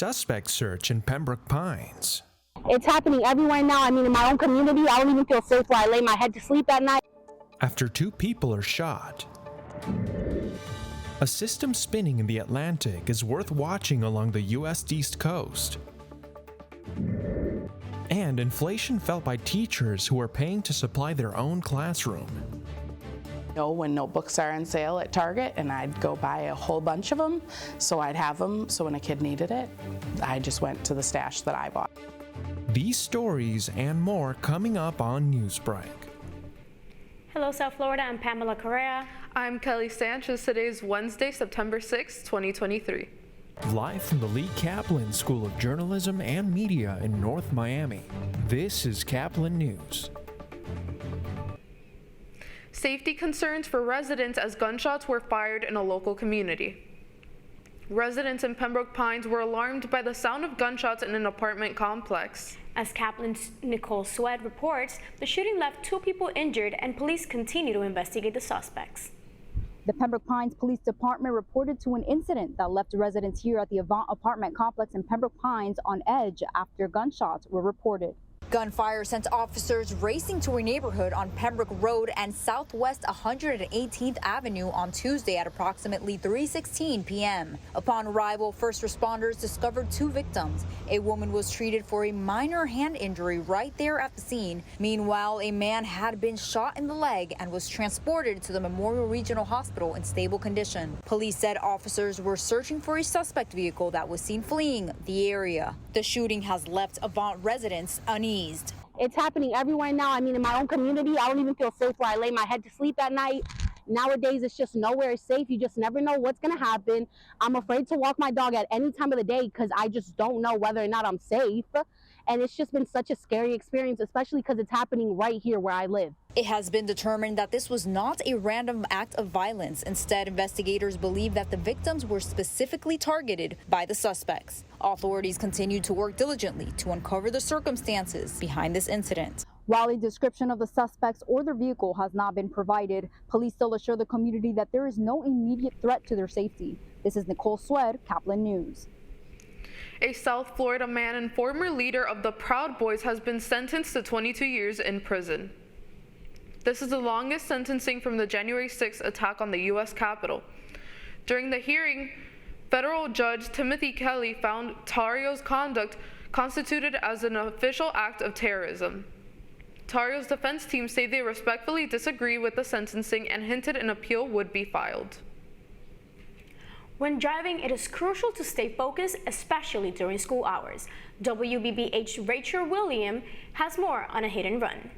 suspect search in Pembroke Pines. It's happening everywhere now. I mean, in my own community, I don't even feel safe where I lay my head to sleep at night. After 2 people are shot. A system spinning in the Atlantic is worth watching along the U.S. East Coast. And inflation felt by teachers who are paying to supply their own classroom. When notebooks are on sale at Target, and I'd go buy a whole bunch of them, so I'd have them, so when a kid needed it, I just went to the stash that I bought. These stories and more coming up on Newsbreak. Hello, South Florida. I'm Pamela Correa. I'm Kelly Sanchez. Today is Wednesday, September 6, 2023. Live from the Lee Caplin School of Journalism and Media in North Miami, this is Caplin News. Safety concerns for residents as gunshots were fired in a local community. Residents in Pembroke Pines were alarmed by the sound of gunshots in an apartment complex. As Caplin's Nicole Swed reports, the shooting left 2 people injured and police continue to investigate the suspects. The Pembroke Pines Police Department reported to an incident that left residents here at the Avant apartment complex in Pembroke Pines on edge after gunshots were reported. Gunfire sent officers racing to a neighborhood on Pembroke Road and Southwest 118th Avenue on Tuesday at approximately 3:16 p.m. Upon arrival, first responders discovered 2 victims. A woman was treated for a minor hand injury right there at the scene. Meanwhile, a man had been shot in the leg and was transported to the Memorial Regional Hospital in stable condition. Police said officers were searching for a suspect vehicle that was seen fleeing the area. The shooting has left Avant residents uneasy. It's happening everywhere now. I mean, in my own community, I don't even feel safe where I lay my head to sleep at night. Nowadays, it's just nowhere safe. You just never know what's going to happen. I'm afraid to walk my dog at any time of the day because I just don't know whether or not I'm safe. And it's just been such a scary experience, especially because it's happening right here where I live. It has been determined that this was not a random act of violence. Instead, investigators believe that the victims were specifically targeted by the suspects. Authorities continue to work diligently to uncover the circumstances behind this incident. While a description of the suspects or their vehicle has not been provided, police still assure the community that there is no immediate threat to their safety. This is Nicole Swed, Caplin News. A South Florida man and former leader of the Proud Boys has been sentenced to 22 years in prison. This is the longest sentencing from the January 6th attack on the U.S. Capitol. During the hearing, federal judge Timothy Kelly found Tarrio's conduct constituted as an official act of terrorism. Tarrio's defense team say they respectfully disagree with the sentencing and hinted an appeal would be filed. When driving, it is crucial to stay focused, especially during school hours. WBBH Rachel William has more on a hit and run.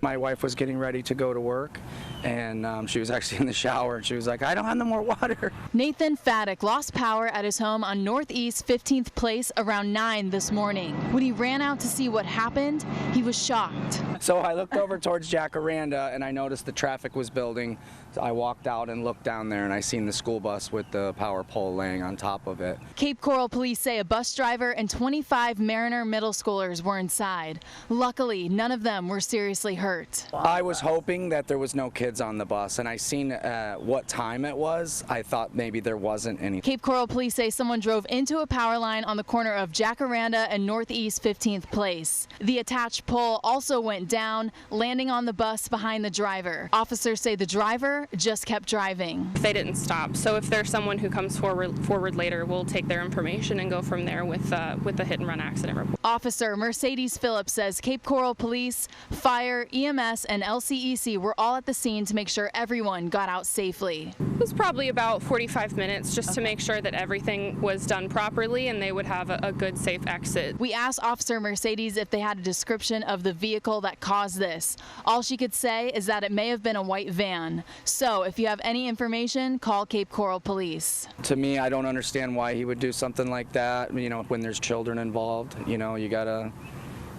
My wife was getting ready to go to work, and she was actually in the shower, and she was like, I don't have no more water. Nathan Faddick lost power at his home on Northeast 15th Place around 9 this morning. When he ran out to see what happened, he was shocked. So I looked over towards Jacaranda, and I noticed the traffic was building. So I walked out and looked down there, and I seen the school bus with the power pole laying on top of it. Cape Coral police say a bus driver and 25 Mariner middle schoolers were inside. Luckily, none of them were seriously hurt. I was hoping that there was no kids on the bus, and I seen what time it was. I thought maybe there wasn't any. Cape Coral police say someone drove into a power line on the corner of Jacaranda and Northeast 15th Place. The attached pole also went down, landing on the bus behind the driver. Officers say the driver just kept driving. They didn't stop, so if there's someone who comes forward later, we'll take their information and go from there with the hit and run accident report. Officer Mercedes Phillips says Cape Coral Police, Fire, EMS, and LCEC were all at the scene to make sure everyone got out safely. It was probably about 45 minutes just to make sure that everything was done properly and they would have a good, safe exit. We asked Officer Mercedes if they had a description of the vehicle that caused this. All she could say is that it may have been a white van. So if you have any information, call Cape Coral Police. To me, I don't understand why he would do something like that. When there's children involved, you gotta,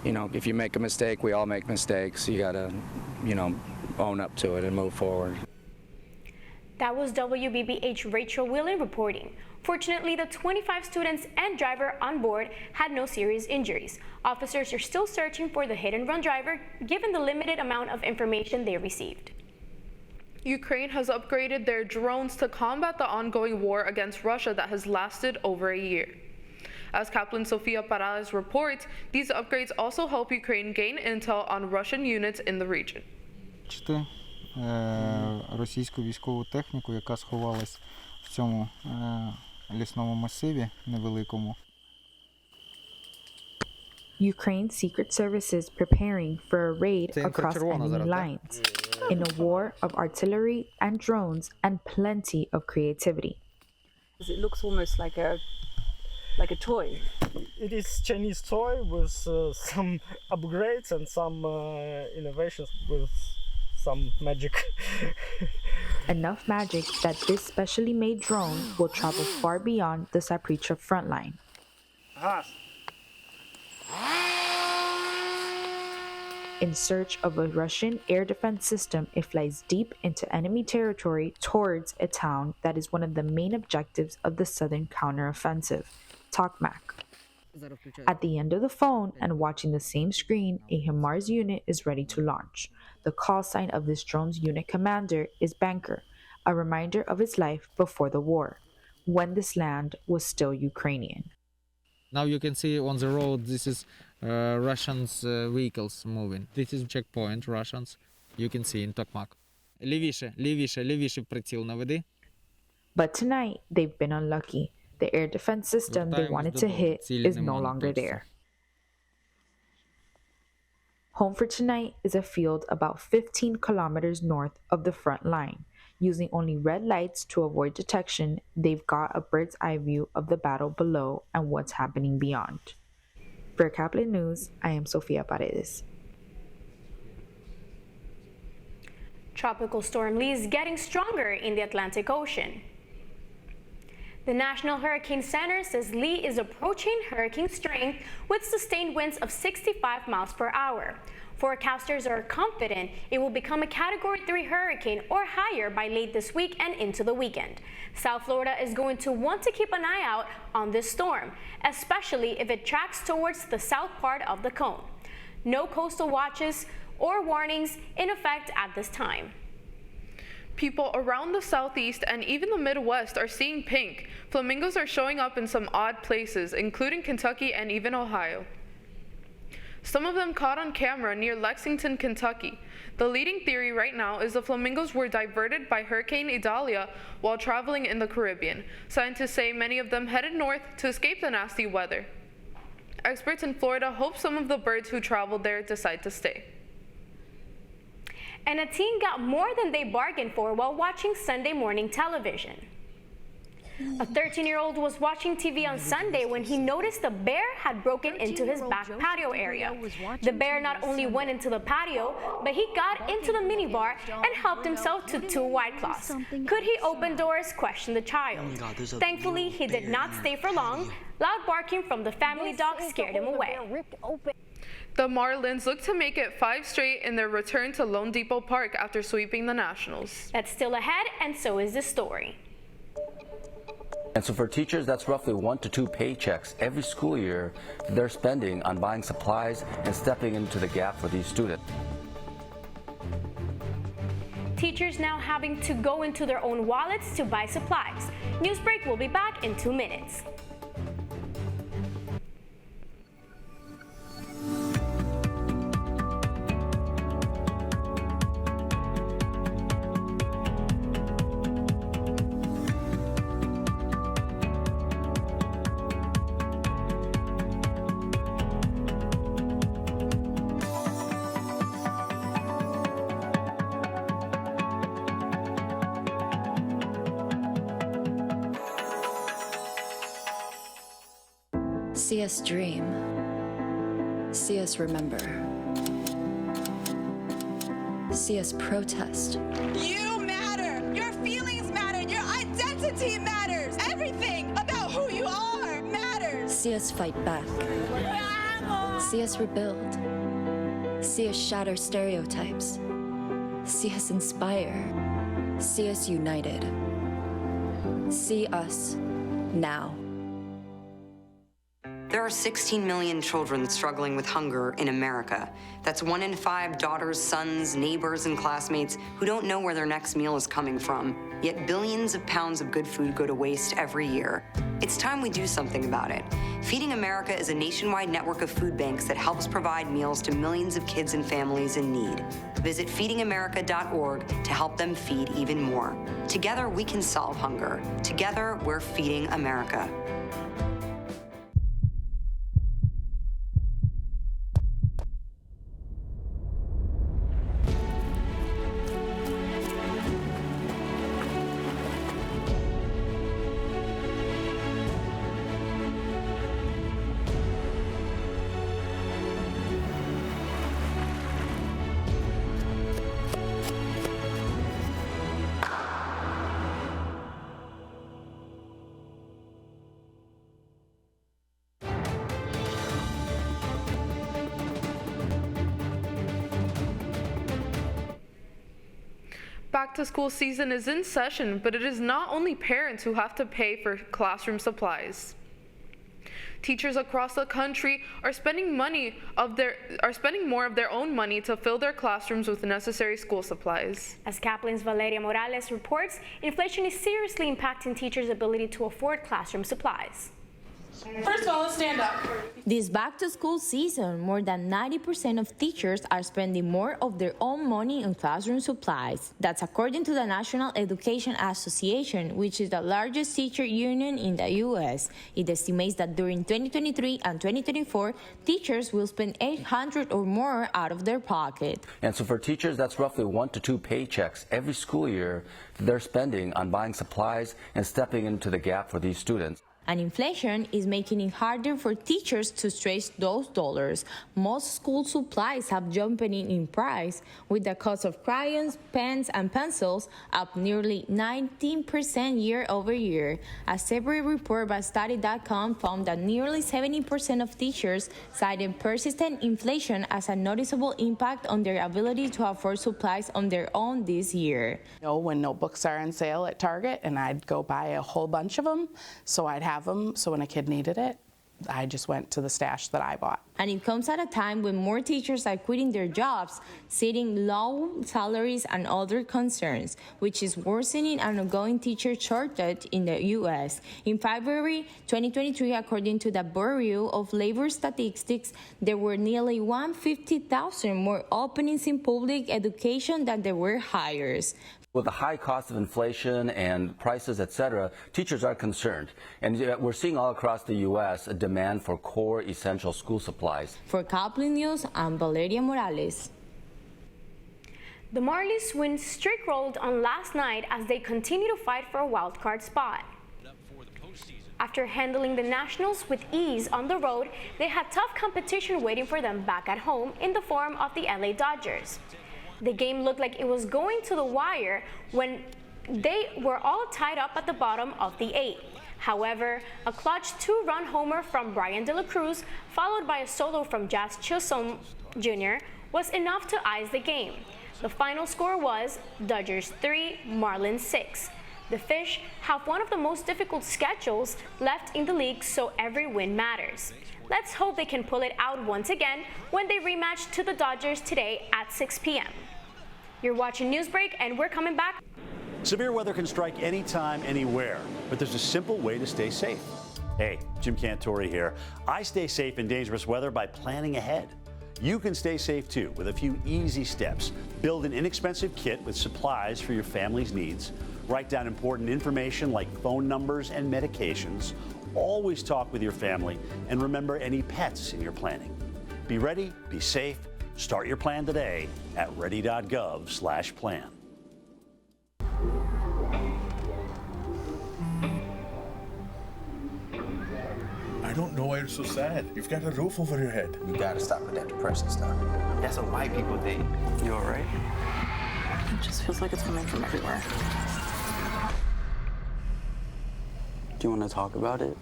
if you make a mistake, we all make mistakes. You gotta, own up to it and move forward. That was WBBH Rachel William reporting. Fortunately, the 25 students and driver on board had no serious injuries. Officers are still searching for the hit-and-run driver, given the limited amount of information they received. Ukraine has upgraded their drones to combat the ongoing war against Russia that has lasted over a year. As Caplin Sofia Parales reports, these upgrades also help Ukraine gain intel on Russian units in the region. Російську військову техніку, яка сховалась в цьому лісному масиві невеликому. Ukraine's secret services preparing for a raid across enemy lines in a war of artillery and drones and plenty of creativity. It looks almost like a toy. It is Chinese toy with some upgrades and some innovations with some magic. Enough magic that this specially made drone will travel far beyond the Zaporizhzhia front line. In search of a Russian air defense system, it flies deep into enemy territory towards a town that is one of the main objectives of the southern counteroffensive, Tokmak. At the end of the phone and watching the same screen, a HIMARS unit is ready to launch. The call sign of this drone's unit commander is Banker, a reminder of his life before the war, when this land was still Ukrainian. Now you can see on the road, this is Russians' vehicles moving. This is checkpoint, Russians. You can see in Tokmak. Лівіше приціл наведи. But tonight, they've been unlucky. The air defense system they wanted to hit is no longer there. Home for tonight is a field about 15 kilometers north of the front line. Using only red lights to avoid detection, they've got a bird's eye view of the battle below and what's happening beyond. For Caplin News, I am Sofia Paredes. Tropical storm Lee is getting stronger in the Atlantic Ocean. The National Hurricane Center says Lee is approaching hurricane strength with sustained winds of 65 miles per hour. Forecasters are confident it will become a Category 3 hurricane or higher by late this week and into the weekend. South Florida is going to want to keep an eye out on this storm, especially if it tracks towards the south part of the cone. No coastal watches or warnings in effect at this time. People around the Southeast and even the Midwest are seeing pink. Flamingos are showing up in some odd places, including Kentucky and even Ohio. Some of them caught on camera near Lexington, Kentucky. The leading theory right now is the flamingos were diverted by Hurricane Idalia while traveling in the Caribbean. Scientists say many of them headed north to escape the nasty weather. Experts in Florida hope some of the birds who traveled there decide to stay. And a teen got more than they bargained for while watching Sunday morning television. A 13-year-old was watching TV on Sunday when he noticed a bear had broken into his back patio area. The bear not only went into the patio, but he got into the minibar and helped himself to 2 White Claws. Could he open doors? Questioned the child. Thankfully, he did not stay for long. Loud barking from the family dog scared him away. The Marlins look to make it 5 straight in their return to Lone Depot Park after sweeping the Nationals. That's still ahead, and so is the story. And so for teachers, that's roughly 1 to 2 paychecks every school year they're spending on buying supplies and stepping into the gap for these students. Teachers now having to go into their own wallets to buy supplies. Newsbreak will be back in 2 minutes. See us dream. See us remember. See us protest. You matter. Your feelings matter. Your identity matters. Everything about who you are matters. See us fight back. See us rebuild. See us shatter stereotypes. See us inspire. See us united. See us now. There are 16 million children struggling with hunger in America. That's 1 in 5 daughters, sons, neighbors, and classmates who don't know where their next meal is coming from. Yet billions of pounds of good food go to waste every year. It's time we do something about it. Feeding America is a nationwide network of food banks that helps provide meals to millions of kids and families in need. Visit feedingamerica.org to help them feed even more. Together, we can solve hunger. Together, we're feeding America. Back to school season is in session, but it is not only parents who have to pay for classroom supplies. Teachers across the country are spending more of their own money to fill their classrooms with necessary school supplies. As Caplin's Valeria Morales reports, inflation is seriously impacting teachers' ability to afford classroom supplies. First of all, let's stand up. This back-to-school season, more than 90% of teachers are spending more of their own money on classroom supplies. That's according to the National Education Association, which is the largest teacher union in the U.S. It estimates that during 2023 and 2024, teachers will spend $800 or more out of their pocket. And so for teachers, that's roughly 1 to 2 paychecks every school year that they're spending on buying supplies and stepping into the gap for these students. And inflation is making it harder for teachers to stretch those dollars. Most school supplies have jumped in price, with the cost of crayons, pens, and pencils up nearly 19% year over year. A separate report by Study.com found that nearly 70% of teachers cited persistent inflation as a noticeable impact on their ability to afford supplies on their own this year. When notebooks are on sale at Target, and I'd go buy a whole bunch of them, so I'd have them, so when a kid needed it, I just went to the stash that I bought. And it comes at a time when more teachers are quitting their jobs, citing low salaries and other concerns, which is worsening an ongoing teacher shortage in the U.S. In February 2023, according to the Bureau of Labor Statistics, there were nearly 150,000 more openings in public education than there were hires. With the high cost of inflation and prices, etc., teachers are concerned. And we're seeing all across the U.S. a demand for core essential school supplies. For Caplin News, I'm Valeria Morales. The Marlies' win streak rolled on last night as they continue to fight for a wild card spot. After handling the Nationals with ease on the road, they had tough competition waiting for them back at home in the form of the LA Dodgers. The game looked like it was going to the wire when they were all tied up at the bottom of the 8th. However, a clutch 2-run homer from Brian De La Cruz, followed by a solo from Jazz Chisholm Jr., was enough to ice the game. The final score was Dodgers 3, Marlins 6. The Fish have one of the most difficult schedules left in the league, so every win matters. Let's hope they can pull it out once again when they rematch to the Dodgers today at 6 p.m. You're watching Newsbreak, and we're coming back. Severe weather can strike anytime, anywhere, but there's a simple way to stay safe. Hey, Jim Cantore here. I stay safe in dangerous weather by planning ahead. You can stay safe too with a few easy steps. Build an inexpensive kit with supplies for your family's needs. Write down important information like phone numbers and medications. Always talk with your family, and remember any pets in your planning. Be ready, be safe. Start your plan today at ready.gov/plan. I don't know why you're so sad. You've got a roof over your head. You gotta stop with that depressing stuff. That's what white people think. You all right? It just feels like it's coming from everywhere. Do you want to talk about it?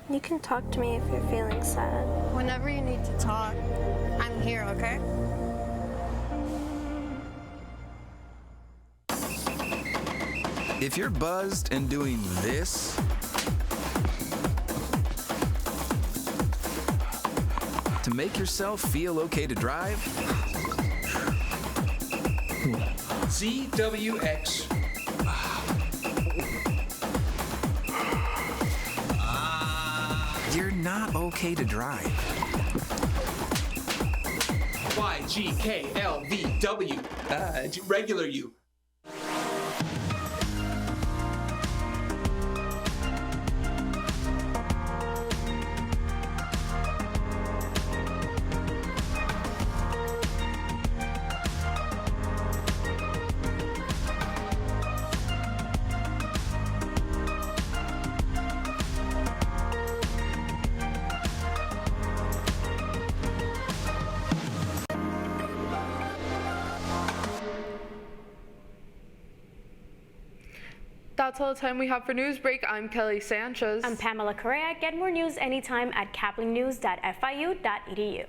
You can talk to me if you're feeling sad. Whenever you need to talk, I'm here, okay? If you're buzzed and doing this, To make yourself feel okay to drive, ZWX. you're not okay to drive. YGKLVW. Regular you. That's all the time we have for Newsbreak. I'm Kelly Sanchez. I'm Pamela Correa. Get more news anytime at caplinnews.fiu.edu.